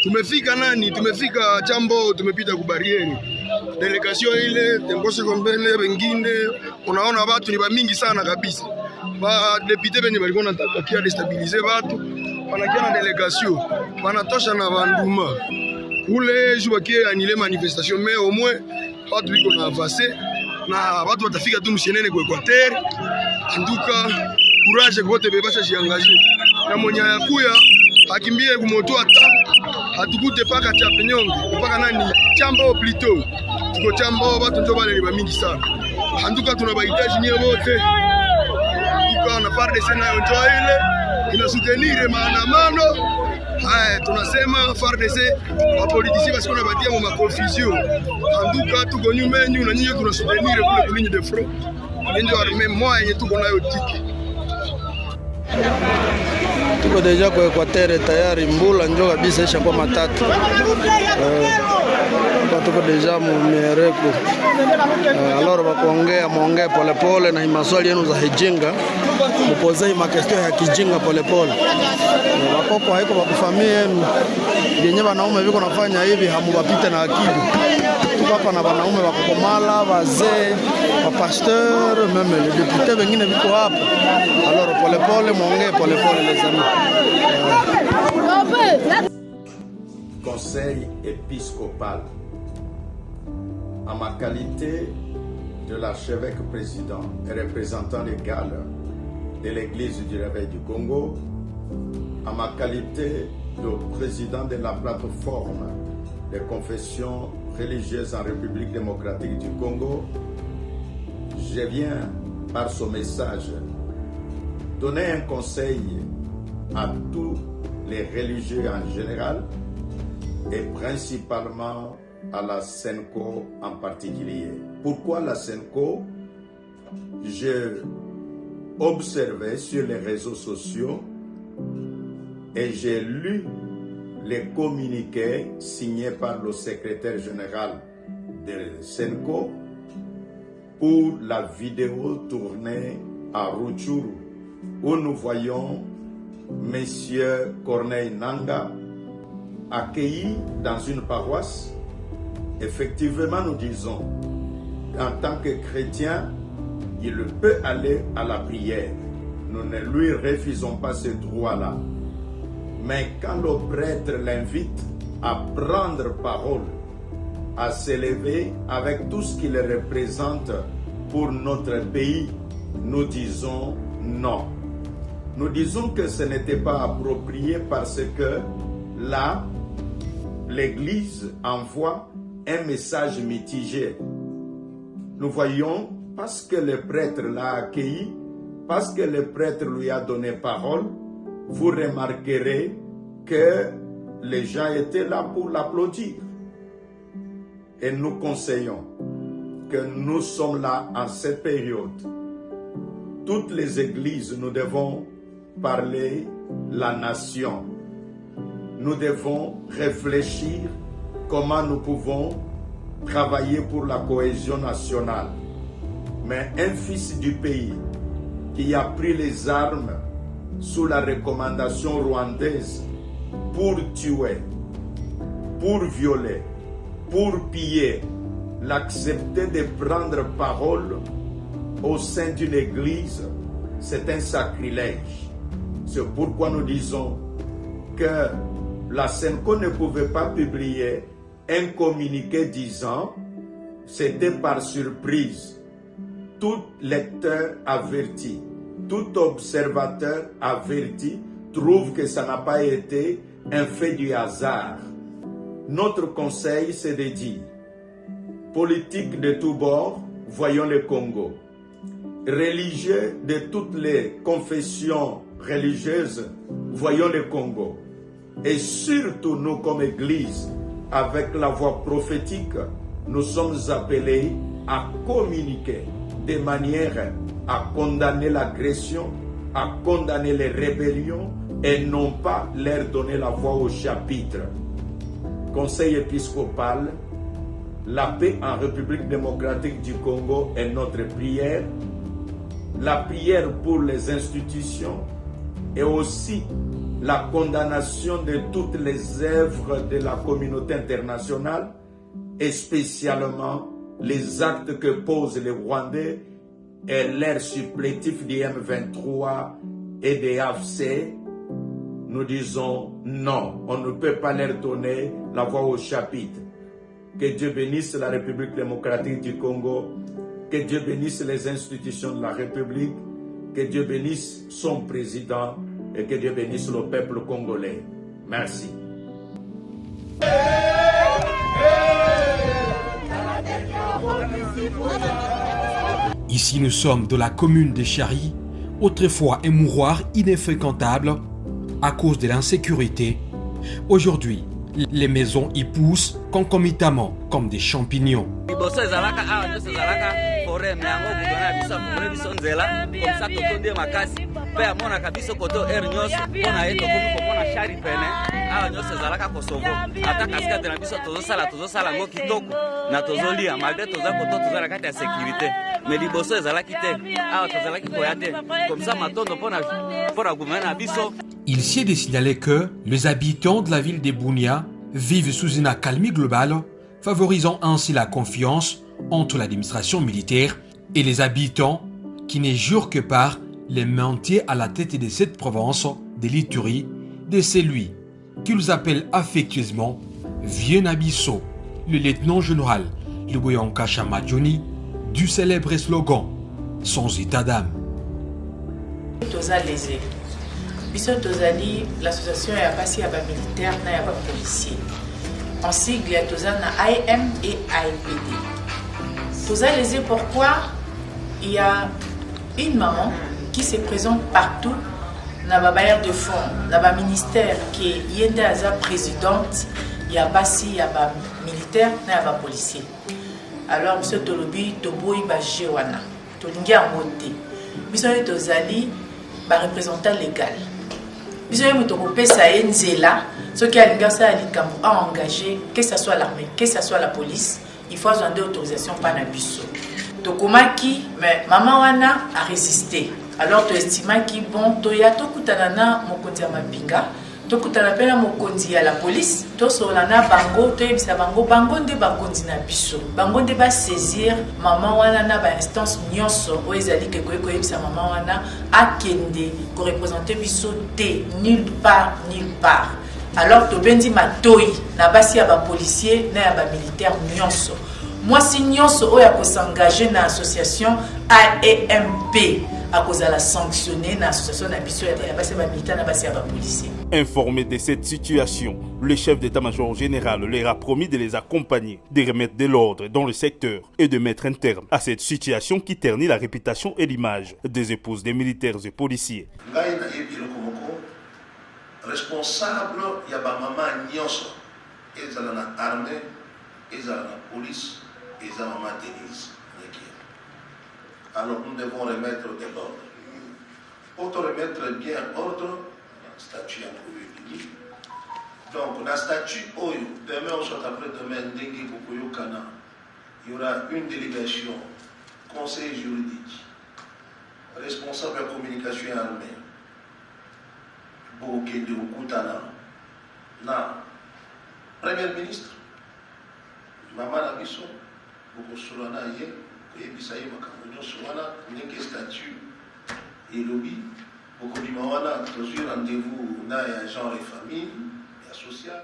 Tumefika nani? Tumefika Chambo, tumepita kubarieri. Delegation ile tembose kombele wengine, unaona watu ni mingi sana kabisa. Ba depute benye balikuwa wanatakia destabiliser watu, wanakia na delegation, wanatosha na banduma. Ule jubakie anile manifestation mais au moins watu biko na avancer na watu watafika tu mshenene kwa Equateur. Anduka courage kote bebasha jiangaje. Na mwenye yakuya akimbie kumoto atukute paka cha penyonge mpaka nani Chambo plito tuko Chambo watu ndio wale ni mingi sana. Anduka tunabahitaji nyewe wote tuko na FARDC nayo ndio ile ina soutenir maandamano haya. Tunasema FARDC wa politisi basi kuna batia mu confusion. Anduka tuko nyuma yenu na nyinyi tuna soutenir kule kuligne de front ndio arme moya yenye tuko nayo tiki. Tuko deja kwa Equateur tayari, mbula njoo kabisa isha kwa matatu. Tuko deja mumereko. Alors bakuongea muongee pole pole na maswali yenu za hijinga. Mupozei makestio ya kijinga pole pole. Wakoko haiko bakufamia yenu. Yenye wanaume viko nafanya hivi hamubapite na akili. Tuko hapa na wanaume wakukomala, wazee, wapasteur, meme les députés wengine viko hapa. Alors pole pole muongee pole pole les amis. Conseil épiscopal. En ma qualité de l'archevêque président et représentant légal de l'Église du Réveil du Congo, en ma qualité de président de la plateforme des confessions religieuses en République démocratique du Congo, je viens par ce message donner un conseil à tous les religieux en général et principalement à la SENCO en particulier. Pourquoi la SENCO? J'ai observé sur les réseaux sociaux et j'ai lu les communiqués signés par le secrétaire général de SENCO pour la vidéo tournée à Rutshuru où nous voyons M. Corneille Nangaa accueilli dans une paroisse. Effectivement, nous disons, en tant que chrétien, il peut aller à la prière. Nous ne lui refusons pas ce droit-là. Mais quand le prêtre l'invite à prendre parole, à s'élever avec tout ce qu'il représente pour notre pays, nous disons non. Nous disons que ce n'était pas approprié parce que là, l'Église envoie un message mitigé. Nous voyons, parce que le prêtre l'a accueilli, parce que le prêtre lui a donné parole, vous remarquerez que les gens étaient là pour l'applaudir. Et nous conseillons que nous sommes là en cette période. Toutes les églises, nous devons parler la nation. Nous devons réfléchir comment nous pouvons travailler pour la cohésion nationale. Mais un fils du pays qui a pris les armes sous la recommandation rwandaise pour tuer, pour violer, pour piller, l'accepter de prendre parole au sein d'une église, c'est un sacrilège. C'est pourquoi nous disons que la SENCO ne pouvait pas publier un communiqué disant, c'était par surprise. Tout lecteur averti, tout observateur averti trouve que ça n'a pas été un fait du hasard. Notre conseil, c'est de dire, politique de tous bords, voyons le Congo. Religieux de toutes les confessions religieuses, voyons le Congo. Et surtout nous comme Église, avec la voix prophétique, nous sommes appelés à communiquer de manière à condamner l'agression, à condamner les rébellions et non pas leur donner la voix au chapitre. Conseil épiscopal, la paix en République démocratique du Congo est notre prière. La prière pour les institutions et aussi la condamnation de toutes les œuvres de la communauté internationale et spécialement les actes que posent les Rwandais et leurs supplétifs du M23 et des AFC. Nous disons non, on ne peut pas leur donner la voix au chapitre. Que Dieu bénisse la République démocratique du Congo, que Dieu bénisse les institutions de la République, que Dieu bénisse son président et que Dieu bénisse le peuple congolais. Merci. Ici, nous sommes de la commune de Chari, autrefois un mouroir infréquentable à cause de l'insécurité. Aujourd'hui, les maisons y poussent concomitamment comme des champignons. Il s'y est de signaler que les habitants de la ville de Bunia vivent sous une accalmie globale, favorisant ainsi la confiance entre l'administration militaire et les habitants qui ne jurent que par les mentiers à la tête de cette province de l'Ituri, de celui qu'ils appellent affectueusement Vieux Nabisso, le lieutenant-général Luboyanka Chamadjoni, du célèbre slogan « Sans état d'âme ». Biso tozali l'association ya basi ya ba militaire na ya ba policier. En sigle ya tozali na AM et AIPD. Tozali lésé pourquoi il y a une maman qui se présente partout na ba bailleur de fonds, na ba ministère qui yende aza présidente ya basi ya ba militaire na ya ba policier. Alors biso tolobi toboyi ba jewana. Tolingi yango te. Biso tozali ba représentant légal. Biso yemuto kopesa ye nzela soki alinga sa likambo a engagé, que ce soit l'armée, que ce soit la police, il faut avoir des autorisations par na biso. Tokomaki mais maman wana a résisté. Alors tu estimes ki bon to ya tokutana na mokonzi ya mapinga, tokutana pe na mokonzi ya la police, to solana bango to yebisa bango nde bakonzi na biso. Bango nde ba saisir maman wana na ba instance nyonso o ezali ke ko yebisa maman wana akende ko représenter biso te nulle part. Alors to bendi matoi na basi ya ba policier na ya ba militaire nyonso. Moi si nyonso o ya ko s'engager na association AEMP à cause de la sanctionner dans l'association policiers. Informé de cette situation, le chef d'état-major général leur a promis de les accompagner, de remettre de l'ordre dans le secteur et de mettre un terme à cette situation qui ternit la réputation et l'image des épouses des militaires et policiers. Responsable, il y a ma maman Nyonso, ils ont l'armée, ils ont la police, ils ont la maman Denise. Alors nous devons remettre de l'ordre. Pour te remettre bien ordre, le statut a trouvé fini. Donc, le statut, demain ou soit après-demain, il y aura une délégation, conseil juridique, responsable de la communication et armée, pour qu'il y ait Premier ministre, Maman Nabiso, pour que ce soit et puis ça y est, ma statut et lobby, pour que nous ayons rendez-vous dans les gens et familles, et social.